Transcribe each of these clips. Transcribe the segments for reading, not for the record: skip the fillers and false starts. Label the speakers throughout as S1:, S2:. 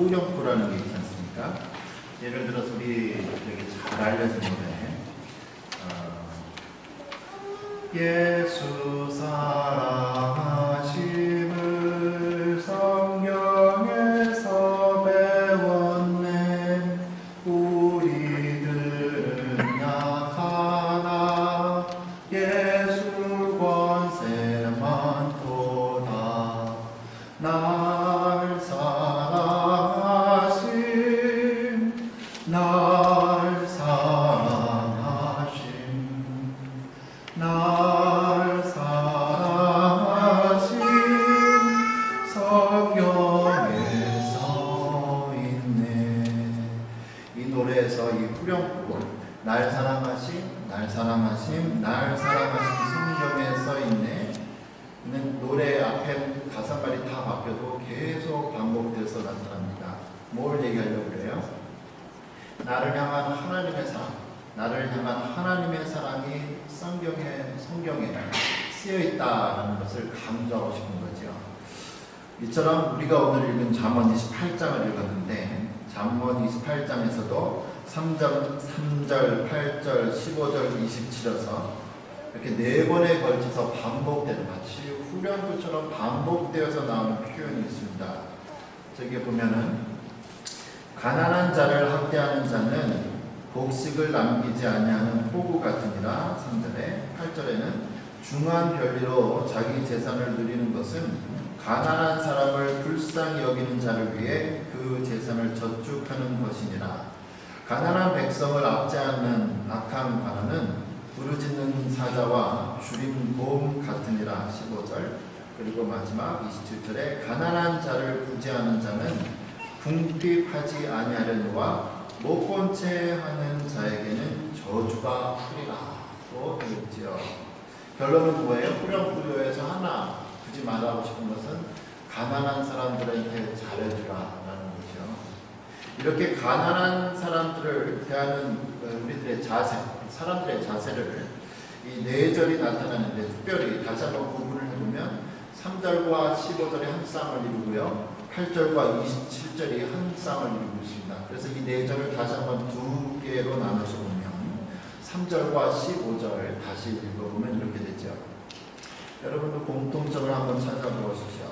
S1: 후렴구라는 게 있지 않습니까? 예를 들어서 우리 되게 잘 알려진 노래 예수 사랑하심을 성경에서 배웠네. 우리들은 약하나 예수 권세 많도다. 날 사랑하심 날 사랑하심 날 사랑하심 성경에 써 있네. 이 노래에서 이 후렴구 날 사랑하심 날 사랑하심 날 사랑하심 성경에 써 있네 는 노래 앞에 가사말이 다 바뀌어도 계속 반복돼서 나타납니다. 뭘 얘기하려고 그래요? 나를 향한 하나님의 사랑, 나를 향한 하나님의 사랑이 성경에 쓰여 있다는 것을 강조하고 싶은 거죠. 이처럼 우리가 오늘 읽은 잠언 28장을 읽었는데 잠언 28장에서도 3절, 8절, 15절, 27에서 이렇게 4번에 걸쳐서 반복되는 마치 후렴구처럼 반복되어서 나오는 표현이 있습니다. 저기 보면은 가난한 자를 학대하는 자는 곡식을 남기지 아니하는 포구 같으니라. 3절에 8절에는 중한 별리로 자기 재산을 누리는 것은 가난한 사람을 불쌍히 여기는 자를 위해 그 재산을 저축하는 것이니라. 가난한 백성을 압제하는 악한 관원은 부르짖는 사자와 주린 곰 같으니라. 15절 그리고 마지막 27절에 가난한 자를 구제하는 자는 궁핍하지 아니하려니와 못 본 채 하는 자에게는 저주가 흐리라. 또 되겠지요. 결론은 뭐예요? 후렴구에서 하나 굳이 말하고 싶은 것은 가난한 사람들한테 잘해주라라는 거죠. 이렇게 가난한 사람들을 대하는 우리들의 자세, 사람들의 자세를 이 4절이 나타나는데 특별히 다시 한번 구분을 해보면 3절과 15절이 한 쌍을 이루고요. 8절과 27절이 한 쌍을 이루고 있습니다. 그래서 이 4절을 다시 한번 2개로 나눠서 보면 3절과 15절 다시 읽어보면 이렇게 되죠. 여러분도 공통점을 한번 찾아보십시오.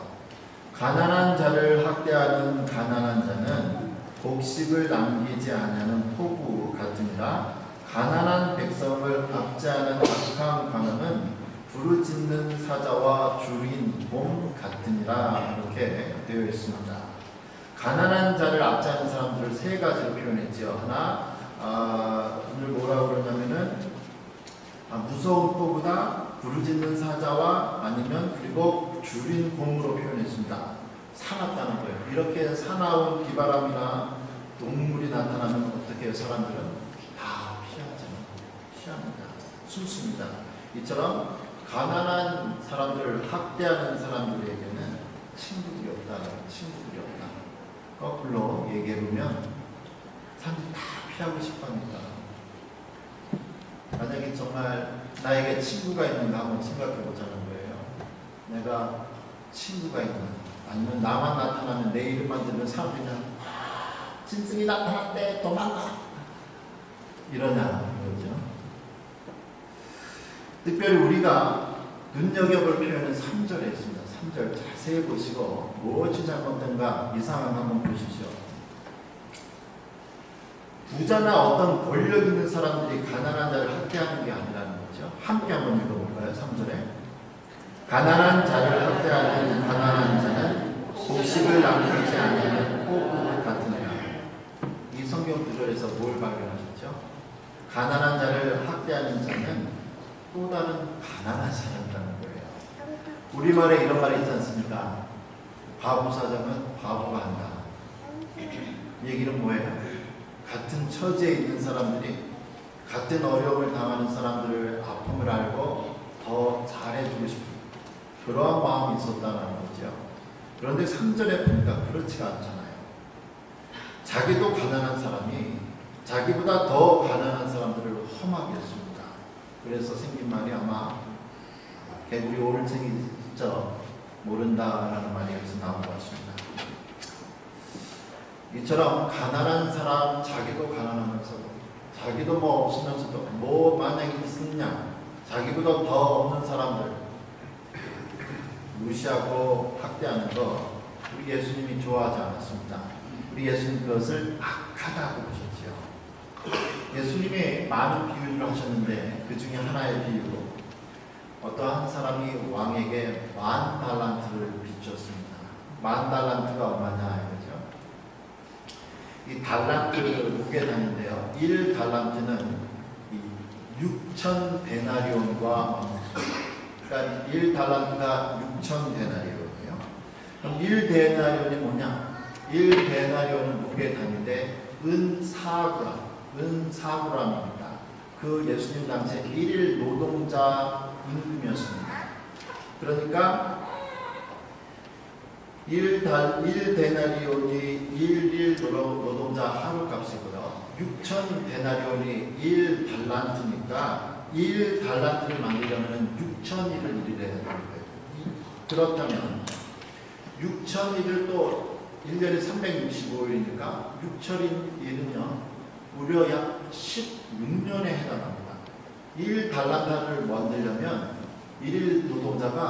S1: 가난한 자를 학대하는 가난한 자는 곡식을 남기지 아니하는 포구 같으니라. 가난한 백성을 압제하는 악한 관원은 부르짖는 사자와 주린 곰 같으니라. 이렇게 되어 있습니다. 가난한 자를 압제하는 사람들을 3가지로 표현했죠. 하나, 오늘 뭐라고 그러냐면은 무서운 포구다, 부르짖는 사자와 아니면 그리고 주린 곰으로 표현했습니다. 사납다는 거예요. 이렇게 사나운 비바람이나 동물이 나타나면 어떻게 해요? 사람들은 다 피합니다. 숨습니다. 이처럼 가난한 사람들을 학대하는 사람들에게는 친구들이 없다. 거꾸로 얘기해보면 사람들이 다 피하고 싶어합니다. 만약에 정말 나에게 친구가 있는가 한번 생각해보자는 거예요. 내가 친구가 있나, 아니면 나만 나타나면 내 이름만 들으면 사람들이 그냥 짐승이 나타났대 도망가 이러냐 이거죠. 특별히 우리가 눈여겨볼 표현은 3절에 있습니다. 3절 자세히 보시고 무엇이 잘못된가 이 상황 한번 보십시오. 부자나 어떤 권력 있는 사람들이 가난한 자를 학대하는 게 아니라는 거죠. 함께 한번 읽어볼까요? 3절에 가난한 자를 학대하는 가난한 자는 곡식을 남기지 아니하는 포구 같으니라. 이 성경 구절에서 뭘 발견하셨죠? 가난한 자를 학대하는 자는 또 다른 가난한 사람이라는 거예요. 우리말에 이런 말이 있지 않습니까? 바보 사장은 바보가 한다. 이 얘기는 뭐예요? 같은 처지에 있는 사람들이 같은 어려움을 당하는 사람들의 아픔을 알고 더 잘해주고 싶은 그러한 마음이 있었다는 거죠. 그런데 3절에 보니까 그렇지가 않잖아요. 자기도 가난한 사람이 자기보다 더 가난한 사람들을 험하게 했습니다. 그래서 생긴 말이 아마 개구리 올챙이 진짜 모른다라는 말이 여기서 나온 것 같습니다. 이처럼 가난한 사람, 자기도 가난하면서 자기도 뭐 없으면서도 뭐 만약에 있느냐, 자기보다 더 없는 사람들 무시하고 학대하는 거 우리 예수님이 좋아하지 않았습니다. 우리 예수님 그것을 악하다고 보셨지요. 예수님이 많은 비유를 하셨는데 그 중에 하나의 비유로 어떠한 사람이 왕에게 10,000달란트를 빚줬습니다. 10,000달란트가 얼마냐 이거죠. 이 달란트 무게 단위인데요. 1달란트는 6,000데나리온과 그러니까 1달란트가 6,000데나리온이에요. 그럼 1데나리온이 뭐냐? 1데나리온은 무게 단위인데 은 4g입니다. 그 예수님 당시에 1일 노동자 임금이었습니다. 그러니까 1데나리온이 1일 노동자 하루값이고요. 6,000데나리온이 1달란트니까 1달란트를 만들려면 6,000일을 일해야 되는 거예요. 그렇다면 6,000일을 또 1년에 365일이니까 6,000일은요 무려 약 16년에 해당합니다. 1달란트를 만들려면 1일 노동자가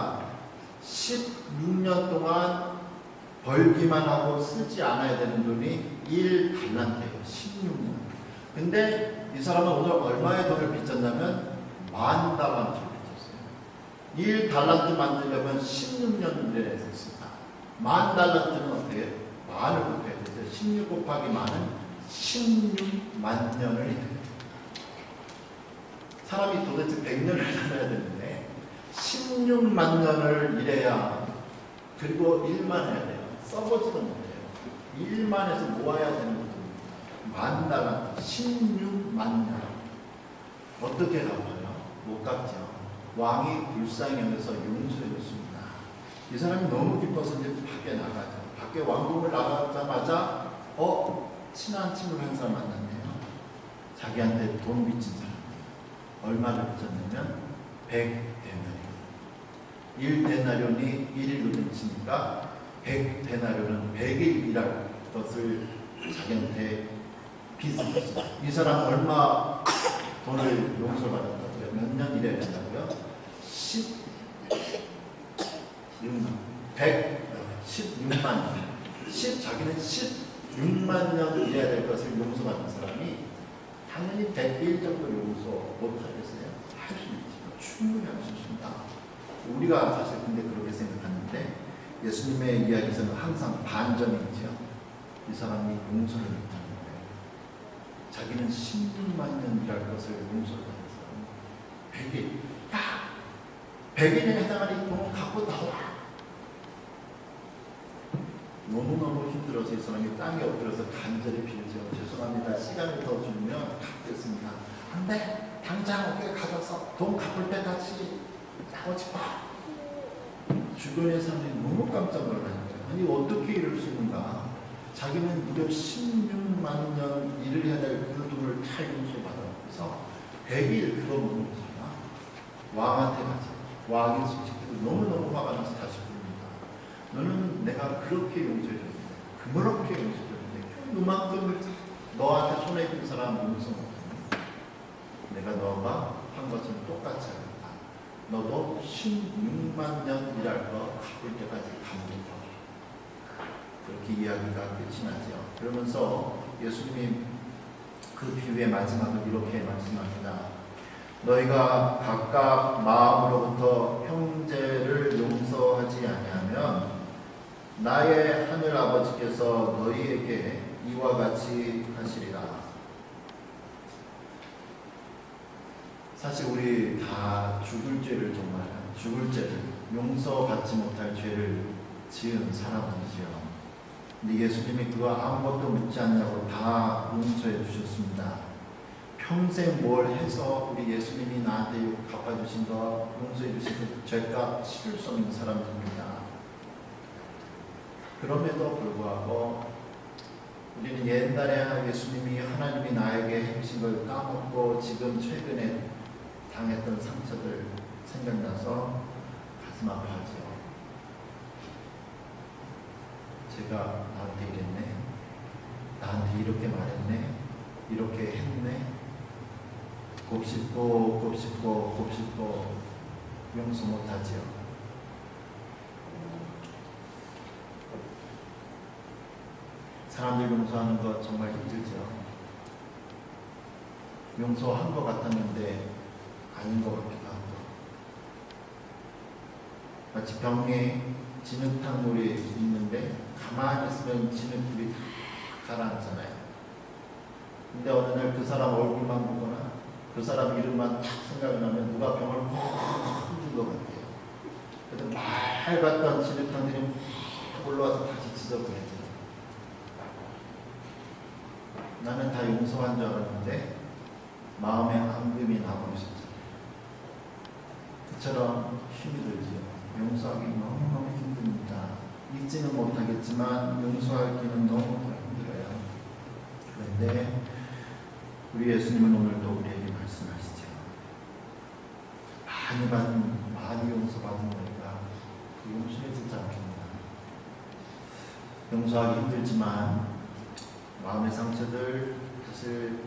S1: 16년 동안 벌기만 하고 쓰지 않아야 되는 돈이 1달란트예요. 16년. 근데 이 사람은 오늘 얼마의 돈을 빚졌냐면 10,000달란트를 빚졌어요. 1달란트 만들려면 16년을 일해야 됐습니다. 10,000달란트는 어떻게? 만을 곱해야 되죠. 16 곱하기 만은 16만 년을 일해야 돼요. 사람이 도대체 100년을 살아야 되는데 16만 년을 일해야, 그리고 일만 해야 돼요. 써보지도 못해요. 일만 해서 모아야 되는 거죠. 10,000달란트 16만 년. 어떻게 갚아요? 못 갚죠. 왕이 불쌍히 여겨서 용서해 줬습니다. 이 사람이 너무 기뻐서 이제 밖에 나가죠. 밖에 왕궁을 나가자마자 친한 친구를 한 사람 만났네요. 자기한테 돈 빚진 사람이에요. 얼마를 빚졌냐면 100데나리온. 1데나리온이 1일로 빚으니까 100데나리온은 100일 일할 것을 자기한테 빚을 졌어요. 이 사람 얼마 돈을 용서받았다고요? 몇 년 일해야 된다고요? 16만 년. 자기는 16만 년 일해야 될 것을 용서받은 사람이 당연히 100일 정도 용서 못하겠어요? 할 수 있죠. 충분히 할 수 있습니다. 우리가 사실 근데 그렇게 생각하는데 예수님의 이야기에서는 항상 반전이 있죠. 이 사람이 용서를 못하는 거예요. 자기는 16만 년 일할 것을 용서받은 사람이 100일. 야! 100일에 해당하는 돈을 갖고 나와. 너무너무 힘들어서 이 사람이 땅에 엎드려서 간절히 빌죠. 죄송합니다. 시간을 더 주면 갚겠습니다. 근데 당장 어깨 가져서 돈 갚을 때까지 나오지 마. 주변의 사람들이 너무 깜짝 놀라는 거예요. 아니 어떻게 이럴 수 있는가. 자기는 무려 16만 년 일을 해야 될 그 돈을 다 용서받아서 100일 그거 모르잖아. 왕한테 가지. 왕이 솔직히 너무너무 화가 나서 다시 부릅니다. 너는 내가 그렇게 용서해줬는데, 그렇게 용서해줬는데 그만큼 너한테 손해준 사람 용서 못했니? 내가 너가 한 것처럼 똑같이 하겠다. 너도 16만 년 일할 거 갚을 때까지 갚는다. 그렇게 이야기가 끝이 나죠. 그러면서 예수님이 그 비유의 마지막을 이렇게 말씀합니다. 너희가 각각 마음으로부터 형제를 용서하지 아니하면 나의 하늘 아버지께서 너희에게 이와 같이 하시리라. 사실 우리 다 죽을 죄를, 정말 죽을 죄를, 용서받지 못할 죄를 지은 사람이지요. 근데 예수님이 그거 아무것도 묻지 않냐고 다 용서해 주셨습니다. 평생 뭘 해서 우리 예수님이 나한테 갚아주신 거, 용서해 주신 그 죄값 치를 수 없는 사람입니다. 그럼에도 불구하고 우리는 옛날에 예수님이, 하나님이 나에게 해주신 걸 까먹고 지금 최근에 당했던 상처들 생각나서 가슴 아파하죠. 제가 나한테 이랬네. 나한테 이렇게 말했네, 이렇게 했네. 곱씹고 용서 못하지요. 사람들 용서하는 것 정말 힘들죠. 용서한 것 같았는데 아닌 것 같기도 하고, 마치 병에 진흙탕물이 있는데 가만히 있으면 진흙물이 다 가라앉잖아요. 근데 어느 날 그 사람 얼굴만 보거나 그 사람 이름만 딱 생각이 나면 누가 병을 확 흔든 것 같아요. 그래서 맑았던 진흙탕들이 확 올라와서 다시 찢어버려져요. 나는 다 용서한 줄 알았는데 마음에 앙금이 남아있었잖아요. 그처럼 힘이 들지요. 용서하기 너무너무 힘듭니다. 잊지는 못하겠지만 용서하기는 너무 힘들어요. 그런데 우리 예수님은 오늘도 우리에게 말씀하시죠. 많이 용서받은 우리가 그 용서해주지 않겠나. 용서하기 힘들지만 마음의 상처들 사실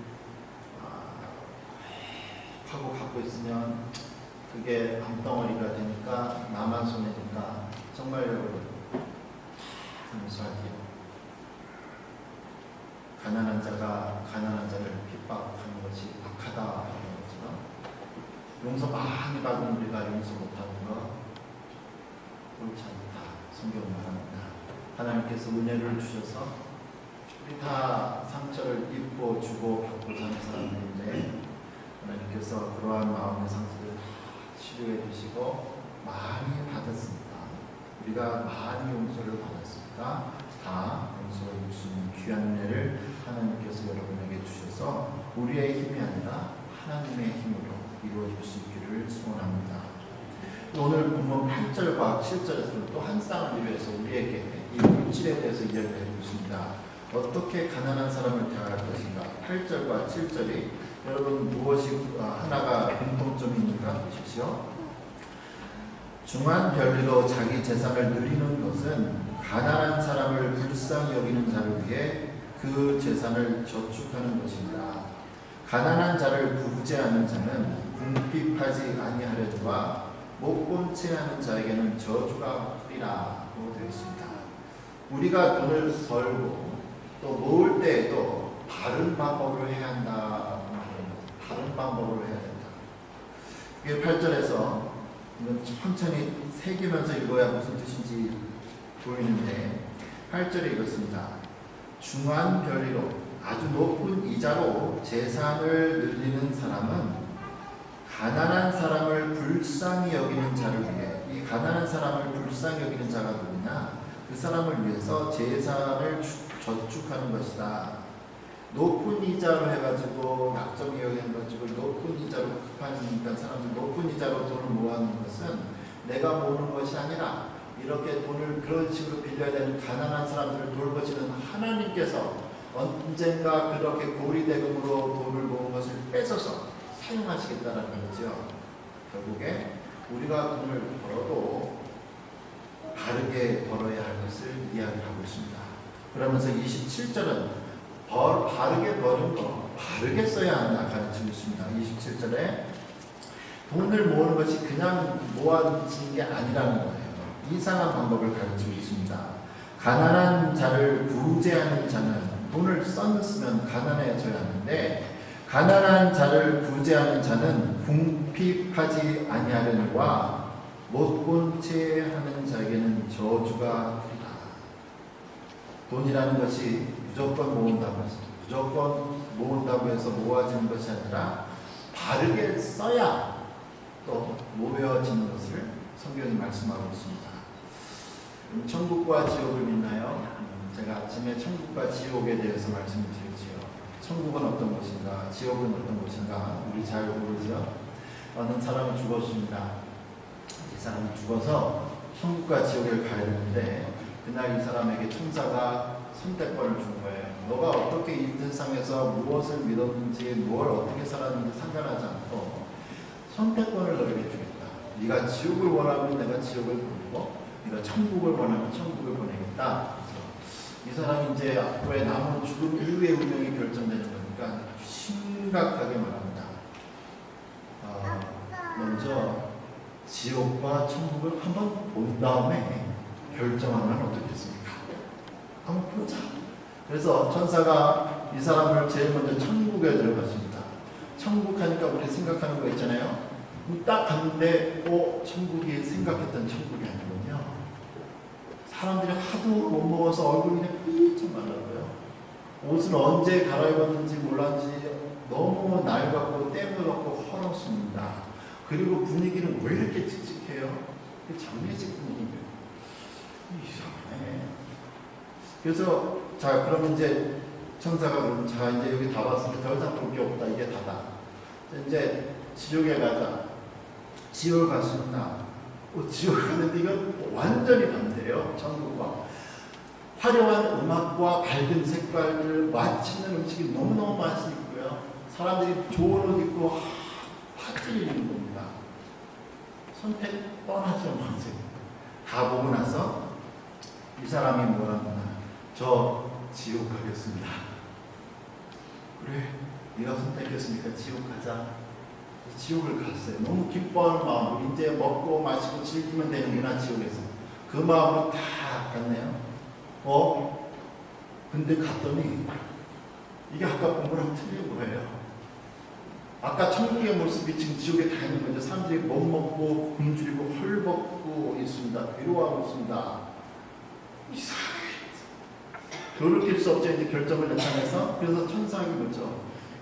S1: 하고 갖고 있으면 그게 암덩어리가 되니까 나만 손해니까 정말 여러분 용서하기요. 가난한 자가 가난한 자를 핍박하는 것이 악하다 하는 것처럼 용서 많이 받은 우리가 용서 못하는 것 옳지 않다. 성경은 말합니다. 하나님께서 은혜를 주셔서 우리 다 상처를 입고 주고 받고 사는 사람들인데 하나님께서 그러한 마음의 상처를 치료해 주시고 많이 받았습니다. 우리가 많이 용서를 받았습니다. 다 용서해 주시는 귀한 은혜를 하나님께서 여러분에게 주셔서 우리의 힘이 아니라 하나님의 힘으로 이루어질 수 있기를 소원합니다. 오늘 본문 8절과 7절에서는 또 한 쌍을 위해서 우리에게 이 물질에 대해서 이야기해 주고 있습니다. 어떻게 가난한 사람을 대할 것인가. 8절과 7절이 여러분 무엇이 하나가 공통점이 있는가 보십시오. 중한 별리로 자기 재산을 누리는 것은 가난한 사람을 불쌍히 여기는 자를 위해 그 재산을 저축하는 것입니다. 가난한 자를 구제하는 자는 궁핍하지 아니하려니와 못 본 채 하는 자에게는 저주가 크리라고 되어 있습니다. 우리가 돈을 벌고 또 모을 때에도 바른 방법으로 해야 한다. 바른 방법으로 해야 된다. 이게 8절에서 천천히 새기면서 읽어야 무슨 뜻인지 보이는데 8절에 이렇습니다. 중한 별리로 아주 높은 이자로 재산을 늘리는 사람은 가난한 사람을 불쌍히 여기는 자를 위해, 이 가난한 사람을 불쌍히 여기는 자가 누구냐? 그 사람을 위해서 재산을 저축하는 것이다. 높은 이자로 해가지고 약점이 여기가지고 높은 이자로 급하니까 사람들이 높은 이자로 돈을 모아놓는 것은 내가 모으는 것이 아니라 이렇게 돈을 그런 식으로 빌려야 되는 가난한 사람들을 돌보시는 하나님께서 언젠가 그렇게 고리대금으로 돈을 모은 것을 뺏어서 사용하시겠다는 거죠. 결국에 우리가 돈을 벌어도 바르게 벌어야 할 것을 이야기하고 있습니다. 그러면서 27절은 바르게 버는 거, 바르게 써야 한다 가르치고 있습니다. 27절에 돈을 모으는 것이 그냥 모아지는 게 아니라는 거예요. 이상한 방법을 가르치고 있습니다. 가난한 자를 구제하는 자는 돈을 썼으면 가난해져야 하는데 가난한 자를 구제하는 자는 궁핍하지 아니하려니와 못 본 채 하는 자에게는 저주가 크리라. 돈이라는 것이 무조건 모은다고 해서 모아지는 것이 아니라 바르게 써야 또 모여지는 것을 성경이 말씀하고 있습니다. 천국과 지옥을 믿나요? 제가 아침에 천국과 지옥에 대해서 말씀을 드렸지요. 천국은 어떤 곳인가, 지옥은 어떤 곳인가 우리 잘 모르죠. 어느 사람은 죽었습니다. 이 사람이 죽어서 천국과 지옥에 가야 되는데 그날 이 사람에게 천사가 선택권을 준 거예요. 너가 어떻게 이 세상에서 무엇을 믿었는지 뭘 어떻게 살았는지 상관하지 않고 선택권을 너에게 주겠다. 네가 지옥을 원하면 내가 지옥을 보내고 네가 천국을 원하면 천국을 보내겠다. 이 사람이 이제 앞으로의 남은 죽음 이후의 운명이 결정되는 거니까 심각하게 말합니다. 먼저 지옥과 천국을 한번 본 다음에 결정하면 어떻겠습니까? 한번 보자. 그래서 천사가 이 사람을 제일 먼저 천국에 들어갔습니다. 천국 하니까 우리 생각하는 거 있잖아요. 딱 갔는데 천국이 생각했던 천국이 아니군요. 사람들이 하도 못 먹어서 얼굴이 그냥 삐쩍 말랐고요. 옷은 언제 갈아입었는지 몰랐는지 너무 낡았고 때묻었고 헐었습니다. 그리고 분위기는 왜 이렇게 칙칙해요? 장례식 분위기예요. 이상해. 그래서 자 그럼 이제 천사가 그러면 자 이제 여기 다 왔으니까 더 이상 볼 게 없다. 이게 다다. 이제 지옥에 가자. 지옥을 갔습니다. 지옥 가는데 이건 완전히 반대예요. 천국과 화려한 음악과 밝은 색깔들, 맛있는 음식이 너무너무 맛있고요. 사람들이 좋은 옷 입고 파티를 입는 겁니다. 선택 뻔하죠. 다 보고 나서 이 사람이 뭐라구나. 저 지옥 가겠습니다. 그래, 네가 선택했으니까 지옥 가자. 지옥을 갔어요. 너무 기뻐하는 마음으로 이제 먹고 마시고 즐기면 되는구나. 지옥에서 그 마음으로 다 갔네요. 근데 갔더니 이게 아까 본 거랑 틀린 거예요. 아까 천국의 모습이 지금 지옥에 다 있는 거죠. 사람들이 못 먹고 굶주리고 헐벗고 있습니다. 괴로워하고 있습니다. 이상해. 돌이킬 수 없죠. 이제 결정을 나타내서 그래서 천사에게 묻죠.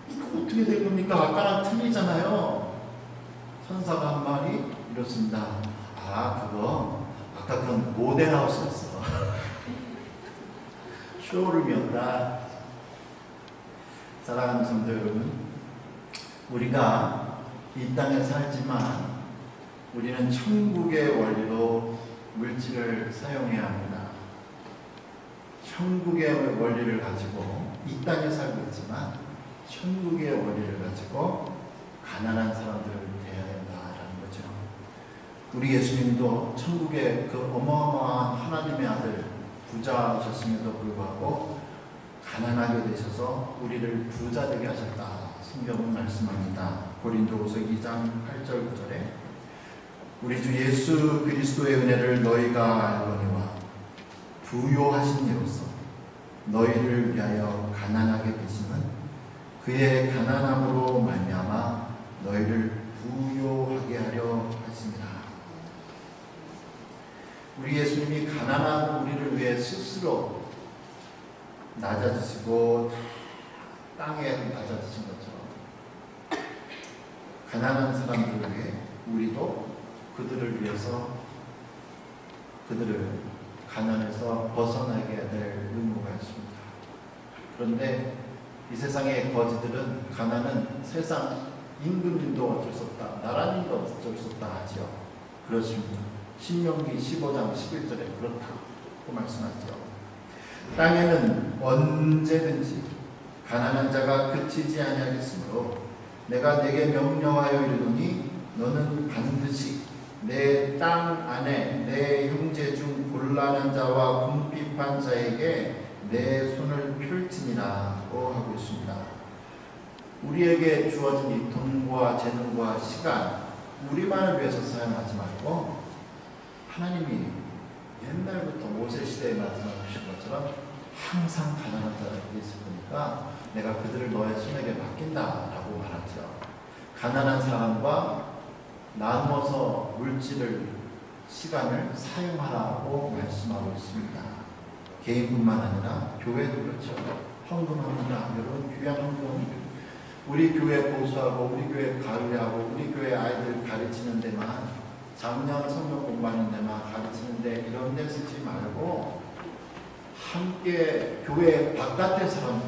S1: 이거 어떻게 된 겁니까? 아까랑 틀리잖아요. 천사가 한 말이 이렇습니다. 그거 아까 그건 모델하우스였어. 쇼룸이었다. 사랑하는 성도 여러분, 우리가 이 땅에 살지만 우리는 천국의 원리로 물질을 사용해야 합니다. 천국의 원리를 가지고 이 땅에 살고 있지만 천국의 원리를 가지고 가난한 사람들을 대해야 된다라는 거죠. 우리 예수님도 천국의 그 어마어마한 하나님의 아들 부자셨음에도 불구하고 가난하게 되셔서 우리를 부자 되게 하셨다. 성경은 말씀합니다. 고린도후서 2장 8절 9절에 우리 주 예수 그리스도의 은혜를 너희가 알거니와 부요하신 이로써 너희를 위하여 가난하게 되시는 그의 가난함으로 말미암아 너희를 부요하게 하려 하십니다. 우리 예수님이 가난한 우리를 위해 스스로 낮아지시고 땅에 낮아지신 것처럼 가난한 사람들을 위해 우리도 그들을 위해서 그들을 가난에서 벗어나게 될 의무가 있습니다. 그런데 이 세상의 거지들은 가난은 세상 임금님도 어쩔 수 없다, 나라님도 어쩔 수 없다 하죠. 그렇습니다. 신명기 15장 11절에 그렇다고 말씀하죠. 땅에는 언제든지 가난한 자가 그치지 아니하겠으므로 내가 내게 명령하여 이르노니 너는 반드시 내 땅 안에 내 형제 중 곤란한 자와 궁핍한 자에게 내 손을 펼치니라고 하고 있습니다. 우리에게 주어진 이 돈과 재능과 시간, 우리만을 위해서 사용하지 말고 하나님이 옛날부터 모세 시대에 말씀하신 것처럼 항상 가난한 자들이 있을 거니까 내가 그들을 너의 손에게 맡긴다라고 말하죠. 가난한 사람과 나누어서 물질을, 시간을 사용하라고 말씀하고 있습니다. 개인뿐만 아니라 교회도 그렇죠. 헌금합니다. 여러분 귀한 헌금, 우리 교회 보수하고 우리 교회 관리하고 우리 교회 아이들 가르치는 데만, 작년 성경 공부하는 데만 가르치는데 이런 데 쓰지 말고 함께 교회 바깥의 사람,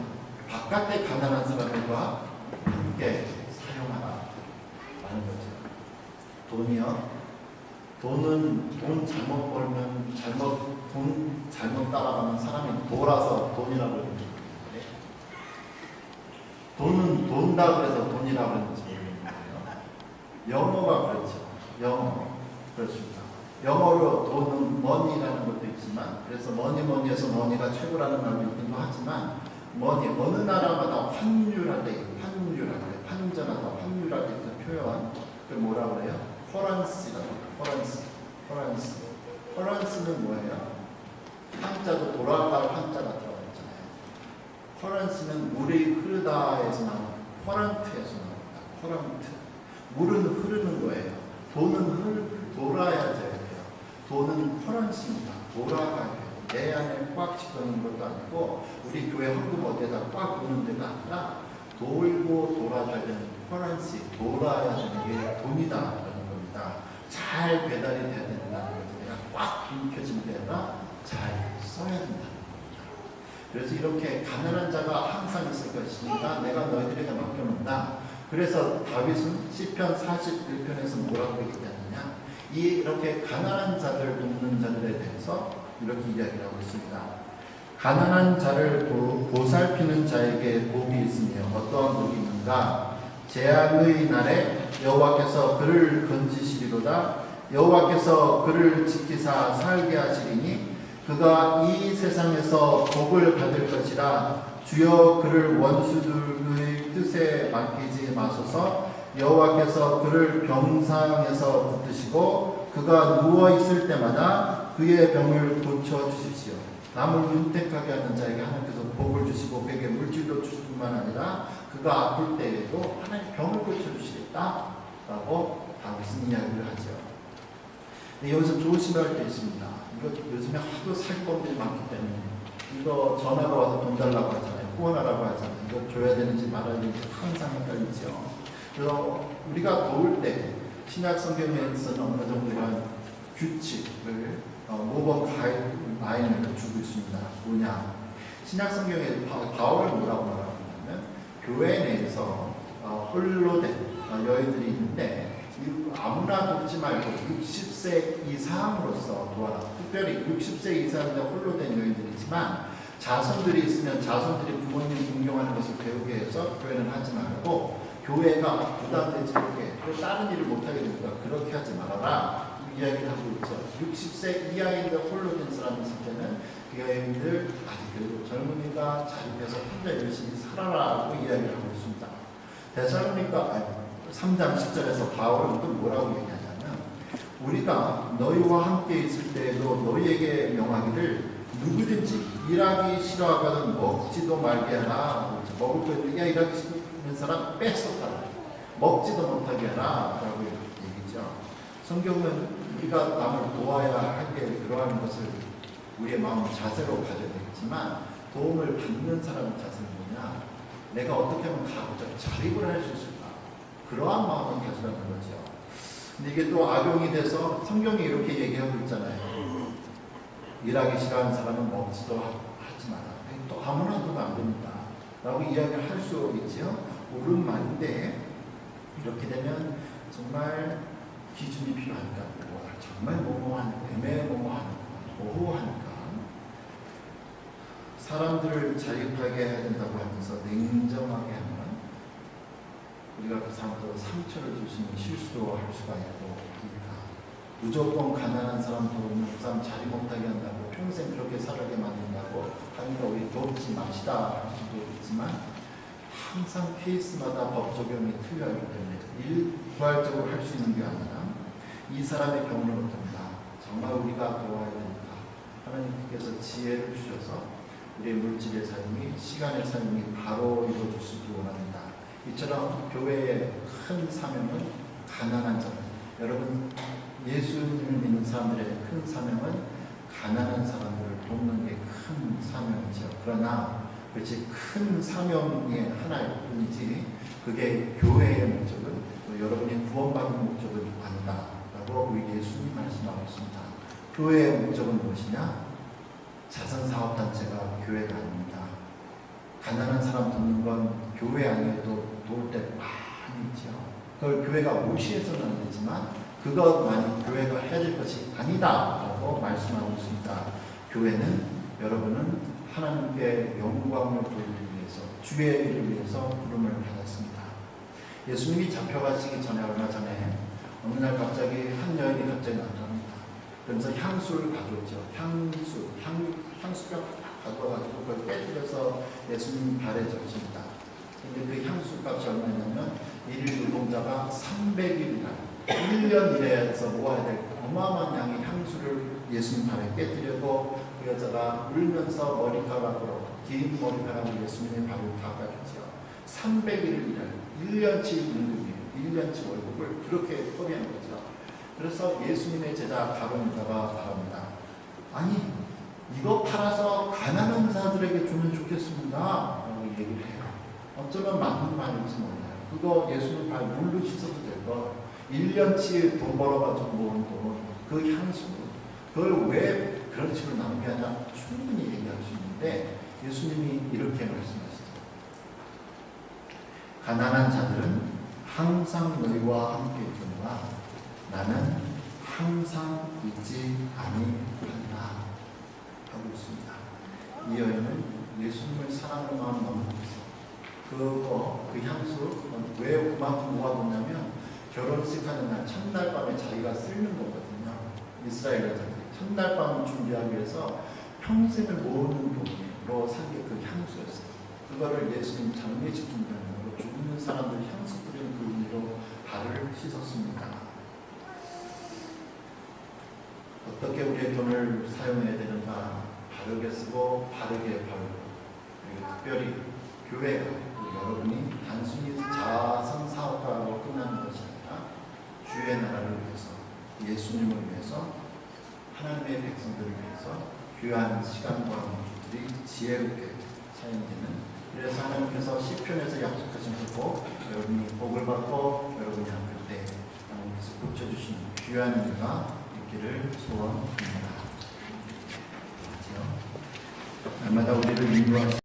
S1: 바깥의 가난한 사람들과 함께 사용하라 라는 거죠. 돈이요? 돈은 돈 잘못 벌면 돈 잘못 따라가면 사람이 돌아서 돈이라고 그러는데, 돈은 돈다 그래서 돈이라고 하는지 모르겠는데요. 영어가 그렇죠. 영어 그렇습니다. 영어로 돈은 money라는 것도 있지만, 그래서 money에서 money가 최고라는 말도 있기도 하지만, money, 어느 나라마다 환율할 때, 환전하다, 환율할 때 그 표현, 그 뭐라 그래요? currency라고 해요. currency는 뭐예요? 한자도 돌아갈 한자가 들어가 있잖아요. currency는 물이 흐르다에서 나옵니다. current에서 나옵니다. current. 물은 흐르는 거예요. 돈은 돌아야 돼요. 돈은 currency입니다. 돌아가야 돼요. 내 안에 꽉 집어넣는 것도 아니고 우리 교회 헌금 어디에다 꽉 넣는 데가 아니라 돌고 돌아줘야 되는 currency, 돌아야 되는 게 돈이다라는 겁니다. 잘 배달이 돼야 된다는 거죠. 내가 꽉 움켜진 데다 잘 써야 된다는 겁니다. 그래서 이렇게 가난한 자가 항상 있을 것이니까 내가 너희들에게 맡겨놓는다. 그래서 다윗은 시편 41편에서 뭐라고 얘기하느냐, 이렇게 가난한 자들 돕는 자들에 대해서 이렇게 이야기를 하고 있습니다. 가난한 자를 보살피는 자에게 복이 있으며 어떠한 복이 있는가? 재앙의 날에 여호와께서 그를 건지시리로다. 여호와께서 그를 지키사 살게 하시리니 그가 이 세상에서 복을 받을 것이라. 주여 그를 원수들의 뜻에 맡기지 마소서. 여호와께서 그를 병상에서 붙드시고 그가 누워 있을 때마다 그의 병을 고쳐 주십시오. 남을 윤택하게 하는 자에게 하나님께서 복을 주시고 그에게 물질도 주실 뿐만 아니라 그가 아플 때에도 하나님 병을 고쳐 주시겠다라고 다윗은 이야기를 하죠. 근데 여기서 조심할 게 있습니다. 이거 요즘에 하도 살건들이 많기 때문에 이거 전화가 와서 돈 달라고 하잖아요. 후원하라고 하잖아요. 이거 줘야 되는지 말아야 되는지 항상 헷갈리죠. 그래서 우리가 도울 때 신약 성경에서는 어느 정도 이런 규칙을 모범 가이드라인을 주고 있습니다. 뭐냐? 신약 성경에 바울은 뭐라고 말하냐면 교회 내에서 홀로 된 여인들이 있는데 아무나 돕지 말고 60세 이상으로서 도와라. 특별히 60세 이상인데 홀로 된 여인들이지만 자손들이 있으면 자손들이 부모님 존경하는 것을 배우게 해서 교회는 하지 말고 교회가 부담되지 않게 또 다른 일을 못하게 되니까 그렇게 하지 말아라 이야기를 하고 있죠. 60세 이하인데 홀로 된 사람이 있을 때는 그 여인들 아직 그래도 젊은이가 자립해서 혼자 열심히 살아라고 이야기를 하고 있습니다. 데살로니가 3장 10절에서 바울은 또 뭐라고 얘기하냐면 우리가 너희와 함께 있을 때에도 너희에게 명하기를 누구든지 일하기 싫어하거든 먹지도 말게 하라. 먹을 거 있는 일하기 싫은 사람 뺏어가라. 먹지도 못하게 하라 라고 얘기죠. 성경은 우리가 남을 도와야 할 때 그러한 것을 우리의 마음 자세로 가져야 되겠지만 도움을 받는 사람의 자세는 뭐냐? 내가 어떻게 하면 가급적 자립을 할 수 있을까? 그러한 마음을 가지라는 거죠. 근데 이게 또 악용이 돼서 성경이 이렇게 얘기하고 있잖아요. 일하기 싫어하는 사람은 먹지도 하지 마라. 또 아무나 하면 안 됩니다. 라고 이야기를 할 수 있죠. 옳은 말인데 이렇게 되면 정말 기준이 필요하니까 정말 뭐뭐하니까 애매모호하니까 모호하니까 사람들을 자립하게 해야 된다고 하면서 냉정하게 하면 우리가 그 사람들 상처를 줄 수 있는 실수도 할 수가 있고 무조건 가난한 사람 도우면 그 사람 자리 못하게 한다고 평생 그렇게 살게 만든다고 하니까 우리 돕지 맙시다 할 수도 있지만 항상 케이스마다 법 적용이 틀려있기 때문에 일괄적으로 할 수 있는 게 아니라 이 사람의 경우는 어떤가 정말 우리가 도와야 되니까 하나님께서 지혜를 주셔서 우리의 물질의 사용이 시간의 사용이 바로 이루어질 수 있기 원합니다. 이처럼 교회의 큰 사명은 가난한 자들 여러분 예수님을 믿는 사람들의 큰 사명은 가난한 사람들을 돕는 게 큰 사명이죠. 그러나 그렇지 큰 사명의 하나일 뿐이지 그게 교회의 목적은 또 여러분이 구원받는 목적은 아니다 라고 우리 예수님이 말씀하고 있습니다. 교회의 목적은 무엇이냐? 자선사업단체가 교회가 아닙니다. 가난한 사람 돕는 건 교회 아니어도 도울 때 많이 있죠. 그걸 교회가 무시해서는 안 되지만 그것만이 교회가 해야 될 것이 아니다 라고 말씀하고 있습니다. 교회는 여러분은 하나님께 영광을 돌리기 위해서 주의 일을 위해서 부름을 받았습니다. 예수님이 잡혀가시기 전에 얼마 전에 어느 날 갑자기 한 여인이 갑자기 나타납니다. 그러면서 향수를 가져오죠. 향수병 가져와가지고 그걸 깨뜨려서 예수님 발에 적십니다. 근데 그 향수값이 얼마냐면 일일 노동자가 300일이나 1년 일해서 모아야 될 어마어마한 양의 향수를 예수님 발에 깨뜨려고 그 여자가 울면서 머리카락으로 긴 머리카락으로 예수님의 발을 닦아주죠. 300일을 일할 1년치 임금이에요. 1년치 월급을 그렇게 소비한 거죠. 그래서 예수님의 제자 가룟 유다가 말합니다. 아니 이거 팔아서 가난한 자들에게 주면 좋겠습니다 라고 얘기를 해요. 어쩌면 맞는 말인지 몰라요. 그거 예수님 발 물로 씻어도 될 거. 1년치 돈 벌어가지고 모은 돈, 그 향수, 그걸 왜 그런 식으로 낭비하냐 충분히 얘기할 수 있는데 예수님이 이렇게 말씀하시죠. 가난한 자들은 항상 너희와 함께 있거니와 나는 항상 있지 아니하리라 하고 있습니다. 이 여인은 예수님을 사랑하는 마음 너무 깊어서 그 향수 왜 그만큼 모아뒀냐면 결혼식 하는 날 첫날 밤에 자기가 쓰는 거거든요. 이스라엘 여자들이 첫날 밤을 준비하기 위해서 평생을 모으는 돈으로 산 게 그 향수였어요. 그거를 예수님 장례식 준비하는 죽는 사람들 향수 뿌리는 그 의미로 발을 씻었습니다. 어떻게 우리의 돈을 사용해야 되는가 바르게 쓰고 바르게 벌고 그리고 특별히 교회가 여러분이 단순히 자선 사업가로 끝나는 것이 아니라 주의 나라를 위해서 예수님을 위해서 하나님의 백성들을 위해서 귀한 시간과 물질들이 지혜롭게 사용되는 그래서 하나님께서 시편에서 약속하신 복 여러분이 복을 받고 여러분이 아플 때 하나님께서 고쳐주신 귀한 일가 있기를 소원합니다. 날마다 우리를 인도하시